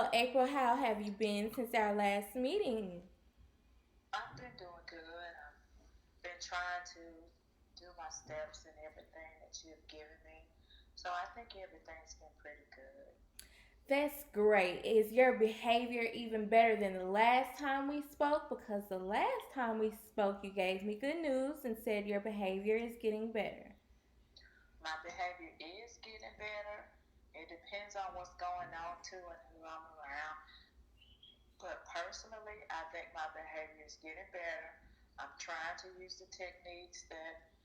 So, April, how have you been since our last meeting? I've been doing good. I've been trying to do my steps and everything that you've given me. So I think everything's been pretty good. That's great. Is your behavior even better than the last time we spoke? Because the last time we spoke, you gave me good news and said your behavior is getting better. My behavior is getting better. It depends on what's going on too and who I'm around. But personally, I think my behavior is getting better. I'm trying to use the techniques that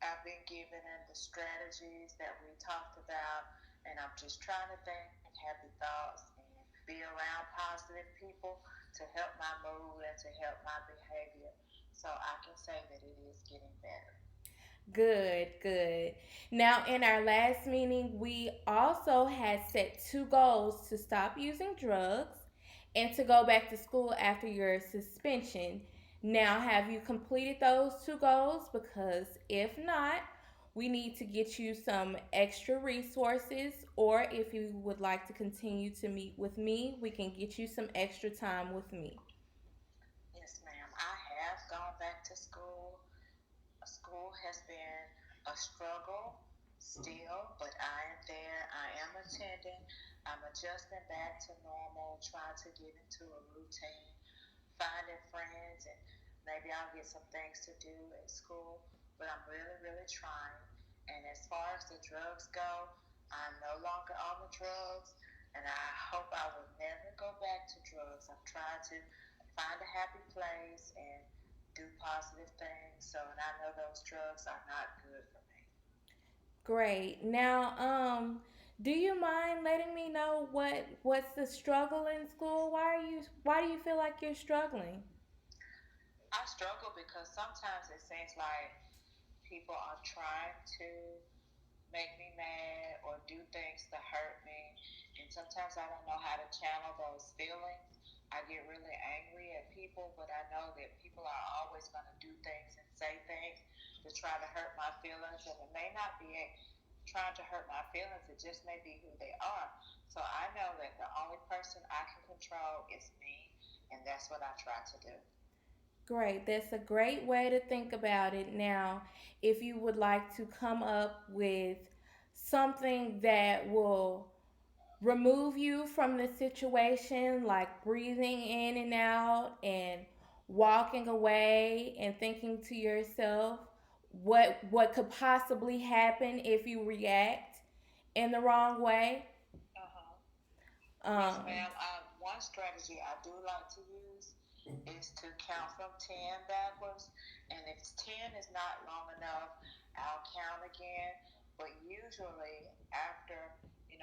I've been given and the strategies that we talked about. And I'm just trying to think happy thoughts and be around positive people to help my mood and to help my behavior. So I can say that it is getting better. Good, good. Now, in our last meeting, we also had set two goals to stop using drugs and to go back to school after your suspension. Now, have you completed those two goals? Because if not, we need to get you some extra resources, or if you would like to continue to meet with me, we can get you some extra time with me. Yes, ma'am. I have gone back to school. School has been a struggle still, but I am there. I am attending. I'm adjusting back to normal, trying to get into a routine, finding friends, and maybe I'll get some things to do at school. But I'm really, really trying. And as far as the drugs go, I'm no longer on the drugs, and I hope I will never go back to drugs. I'm trying to find a happy place and do positive things. So, and I know those drugs are not good for me. Great. Now, do you mind letting me know what's the struggle in school? Why do you feel like you're struggling? I struggle because sometimes it seems like people are trying to make me mad or do things to hurt me. And sometimes I don't know how to channel those feelings. I get really angry at people, but I know that people are always going to do things and say things to try to hurt my feelings. And it may not be trying to hurt my feelings, it just may be who they are. So I know that the only person I can control is me, and that's what I try to do. Great. That's a great way to think about it. Now, if you would like to come up with something that will remove you from the situation, like breathing in and out and walking away and thinking to yourself what could possibly happen if you react in the wrong way. Uh-huh. Yes, Um, ma'am. One strategy I do like to use is to count from 10 backwards. And if 10 is not long enough, I'll count again. But usually, after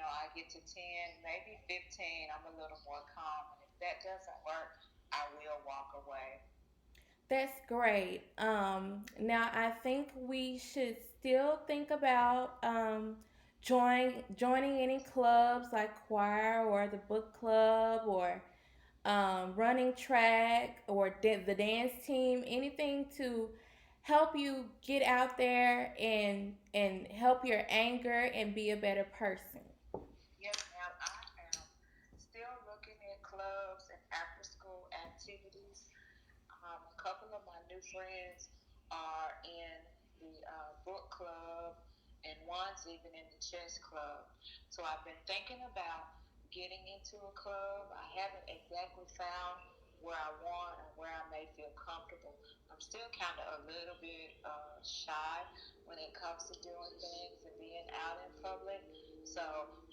I get to 10, maybe 15, I'm a little more calm. And if that doesn't work, I will walk away. that's great. Now I think we should still think about joining any clubs like choir or the book club or running track or the dance team, anything to help you get out there and help your anger and be a better person. Yes, ma'am. I am still looking at clubs and after school activities. A couple of my new friends are in the book club, and one's even in the chess club. So I've been thinking about getting into a club. I haven't exactly found where I want or where I may feel comfortable. I'm still kind of a little bit shy when it comes to doing things and being out in public. So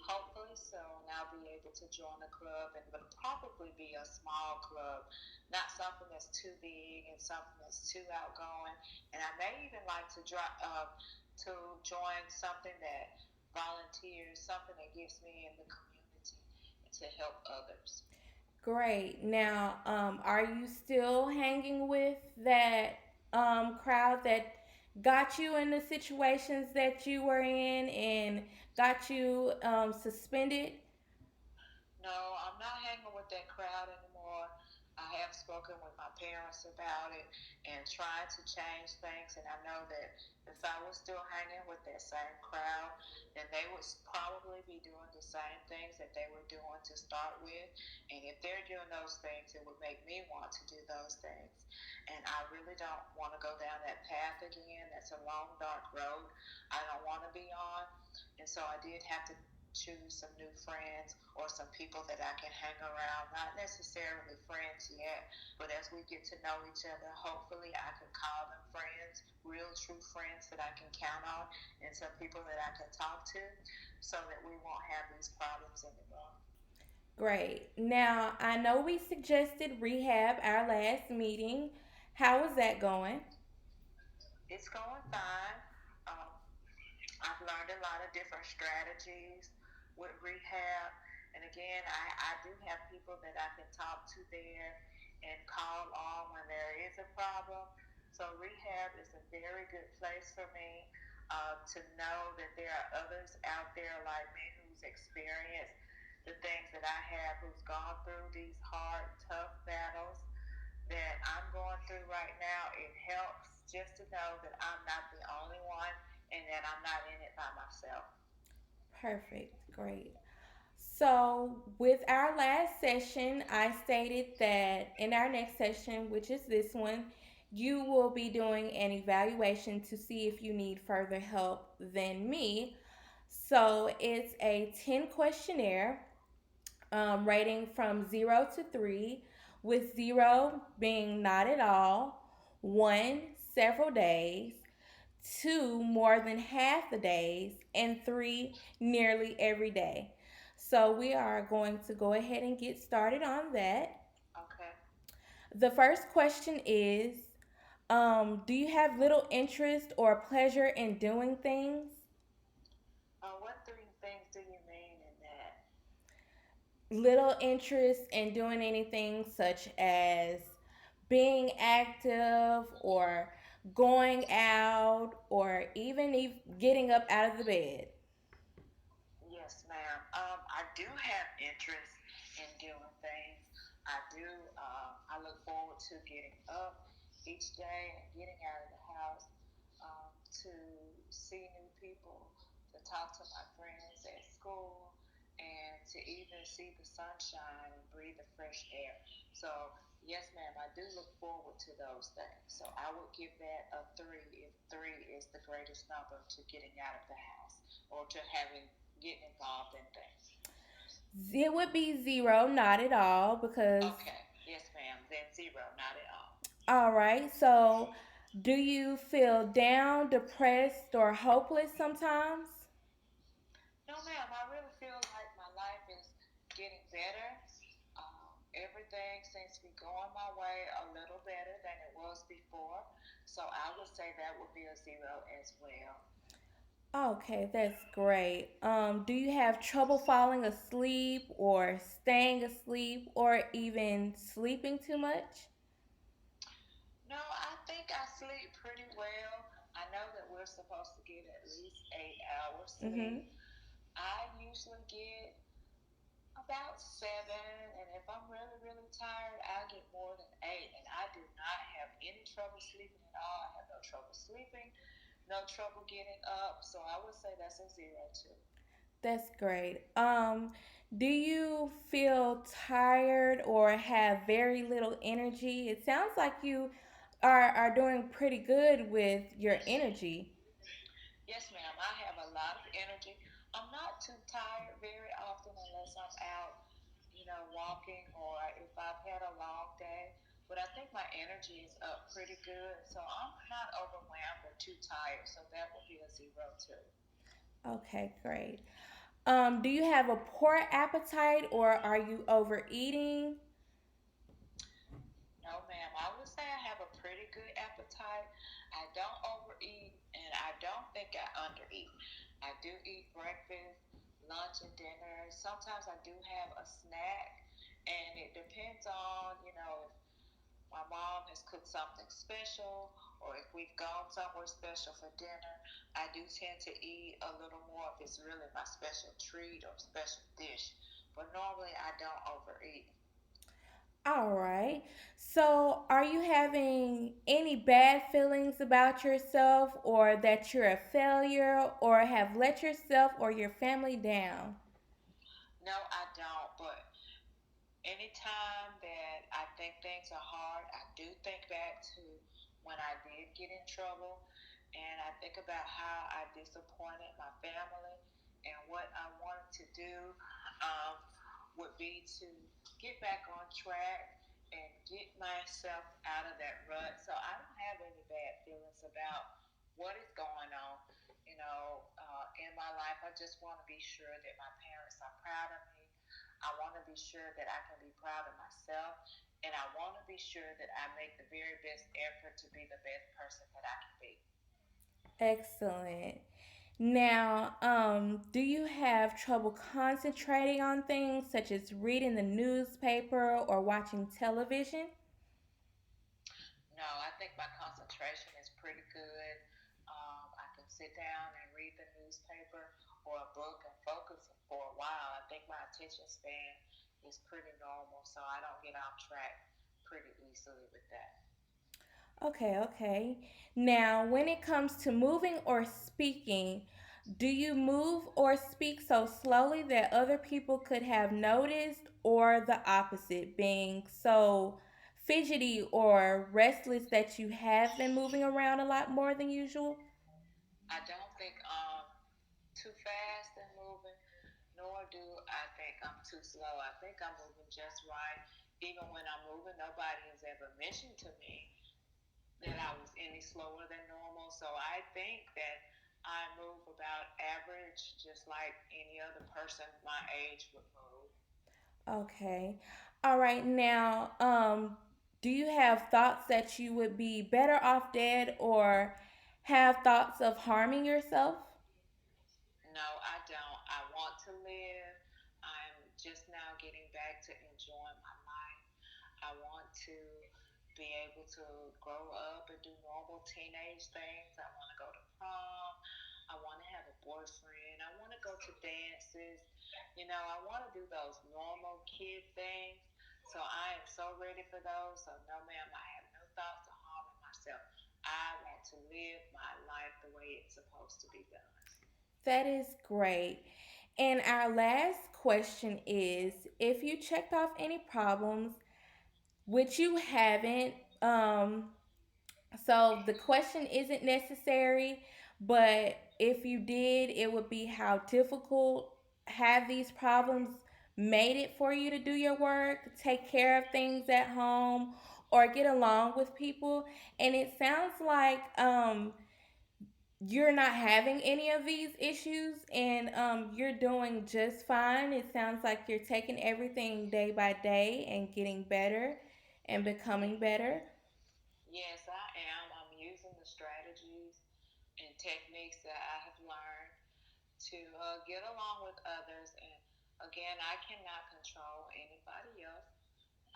hopefully soon I'll be able to join a club, and it'll probably be a small club, not something that's too big and something that's too outgoing. And I may even like to join something that volunteers, something that gets me in the community to help others. Great. Now, are you still hanging with that crowd that got you in the situations that you were in and got you suspended? No, I'm not hanging with that crowd anymore. I have spoken with my parents about it and tried to change things. And I know that if I was still hanging with that same crowd, then they would probably be doing the same things that they were doing to start with. And if they're doing those things, it would make me want to do those things. And I really don't want to go down that path again. That's a long, dark road I don't want to be on. And so I did have to choose some new friends or some people that I can hang around. Not necessarily friends yet, but as we get to know each other, hopefully I can call them friends, real true friends that I can count on, and some people that I can talk to so that we won't have these problems anymore. Great. Now, I know we suggested rehab our last meeting. How is that going? It's going fine. Um, I've learned a lot of different strategies with rehab. And again, I do have people that I can talk to there and call on when there is a problem. So rehab is a very good place for me to know that there are others out there like me who's experienced the things that I have, who's gone through these hard, tough battles that I'm going through right now. It helps just to know that I'm not the only one and that I'm not in it by myself. Perfect. Great. So, with our last session, I stated that in our next session, which is this one, you will be doing an evaluation to see if you need further help than me. So, it's a 10 questionnaire rating from 0 to 3, with 0 being not at all, 1 several days, 2 more than half the days, and 3 nearly every day. So we are going to go ahead and get started on that. Okay. The first question is, do you have little interest or pleasure in doing things? What three things do you mean in that? Little interest in doing anything such as being active or going out or even getting up out of the bed. Yes, ma'am. I do have interest in doing things. I do. I look forward to getting up each day and getting out of the house to see new people, to talk to my friends at school, and to even see the sunshine and breathe the fresh air. So, yes, ma'am, I do look forward to those things. So, I would give that a 3 if 3 is the greatest number to getting out of the house or to having getting involved in things. It would be 0, not at all, because, Okay. Yes, ma'am. Then 0, not at all. all right, so do you feel down, depressed, or hopeless sometimes? No, ma'am. I really feel like my life is getting better. Everything seems to be going my way a little better than it was before. So I would say that would be a 0 as well. Okay, that's great. Do you have trouble falling asleep or staying asleep or even sleeping too much? No, I think I sleep pretty well. I know that we're supposed to get at least 8 hours Mm-hmm. sleep. I usually get about 7, and if I'm really, really tired, I get more than 8. And I do not have any trouble sleeping at all. I have no trouble sleeping, no trouble getting up. So I would say that's a 0 too. That's great. Do you feel tired or have very little energy? It sounds like you are doing pretty good with your energy. Yes, ma'am. I have a lot of energy. I'm not too tired very often unless I'm out, walking or if I've had a long day. But I think my energy is up pretty good. So I'm not overwhelmed or too tired. So that would be a 0 too. Okay, great. Do you have a poor appetite or are you overeating? No, ma'am. I would say I have a pretty good appetite. I don't overeat and I don't think I undereat. I do eat breakfast, lunch, and dinner. Sometimes I do have a snack, and it depends on, if my mom has cooked something special or if we've gone somewhere special for dinner. I do tend to eat a little more if it's really my special treat or special dish. But normally I don't overeat. All right. So, are you having any bad feelings about yourself or that you're a failure or have let yourself or your family down? No, I don't. But anytime that I think things are hard, I do think back to when I did get in trouble, and I think about how I disappointed my family, and what I wanted to do um, would be to get back on track and get myself out of that rut. So I don't have any bad feelings about what is going on. In my life, I just want to be sure that my parents are proud of me. I want to be sure that I can be proud of myself, and I want to be sure that I make the very best effort to be the best person that I can be. Excellent. Now, do you have trouble concentrating on things such as reading the newspaper or watching television? No, I think my concentration is pretty good. I can sit down and read the newspaper or a book and focus for a while. I think my attention span is pretty normal, so I don't get off track pretty easily with that. Okay, okay. Now, when it comes to moving or speaking, do you move or speak so slowly that other people could have noticed, or the opposite, being so fidgety or restless that you have been moving around a lot more than usual? I don't think too fast and moving, nor do I think I'm too slow. I think I'm moving just right. Even when I'm moving, nobody has ever mentioned to me that I was any slower than normal. So I think that I move about average, just like any other person my age would move. Okay. All right. Now, do you have thoughts that you would be better off dead or have thoughts of harming yourself? No, I don't. I want to live. I'm just now getting back to enjoying my life. I want to be able to grow up and do normal teenage things. I want to go to prom. I want to have a boyfriend. I want to go to dances. I want to do those normal kid things. So I am so ready for those. So, no, ma'am, I have no thoughts of harming myself. I want to live my life the way it's supposed to be done. That is great. And our last question is, if you checked off any problems, which you haven't, so the question isn't necessary, but if you did, it would be how difficult have these problems made it for you to do your work, take care of things at home, or get along with people. And it sounds like you're not having any of these issues and you're doing just fine. It sounds like you're taking everything day by day and getting better and becoming better. Yes, I am. I'm using the strategies and techniques that I have learned to get along with others. And again, I cannot control anybody else.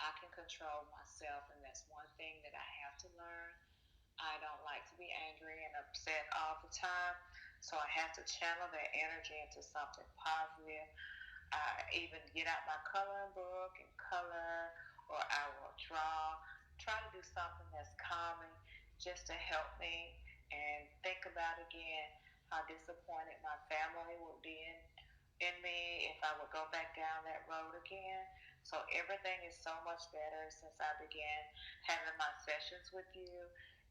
I can control myself, and that's one thing that I have to learn. I don't like to be angry and upset all the time, so I have to channel that energy into something positive. I even get out my coloring book and color, or I will draw, try to do something that's calming just to help me and think about again how disappointed my family would be in me if I would go back down that road again. So everything is so much better since I began having my sessions with you.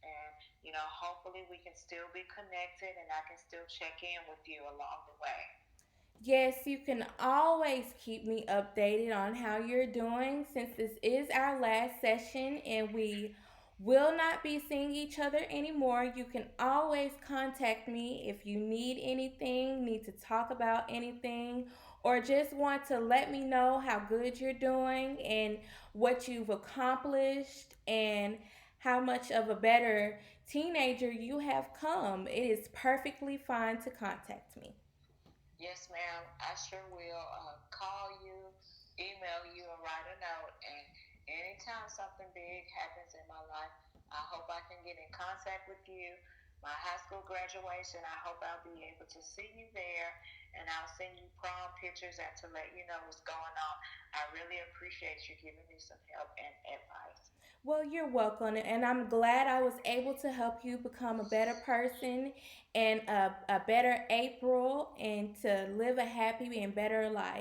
And, hopefully we can still be connected and I can still check in with you along the way. Yes, you can always keep me updated on how you're doing since this is our last session and we will not be seeing each other anymore. You can always contact me if you need anything, need to talk about anything, or just want to let me know how good you're doing and what you've accomplished and how much of a better teenager you have come. It is perfectly fine to contact me. Yes, ma'am. I sure will call you, email you, or write a note. And anytime something big happens in my life, I hope I can get in contact with you. my high school graduation. I hope I'll be able to see you there, and I'll send you prom pictures and to let you know what's going on. I really appreciate you giving me some help and advice. Well, you're welcome, and I'm glad I was able to help you become a better person and a better April and to live a happy and better life.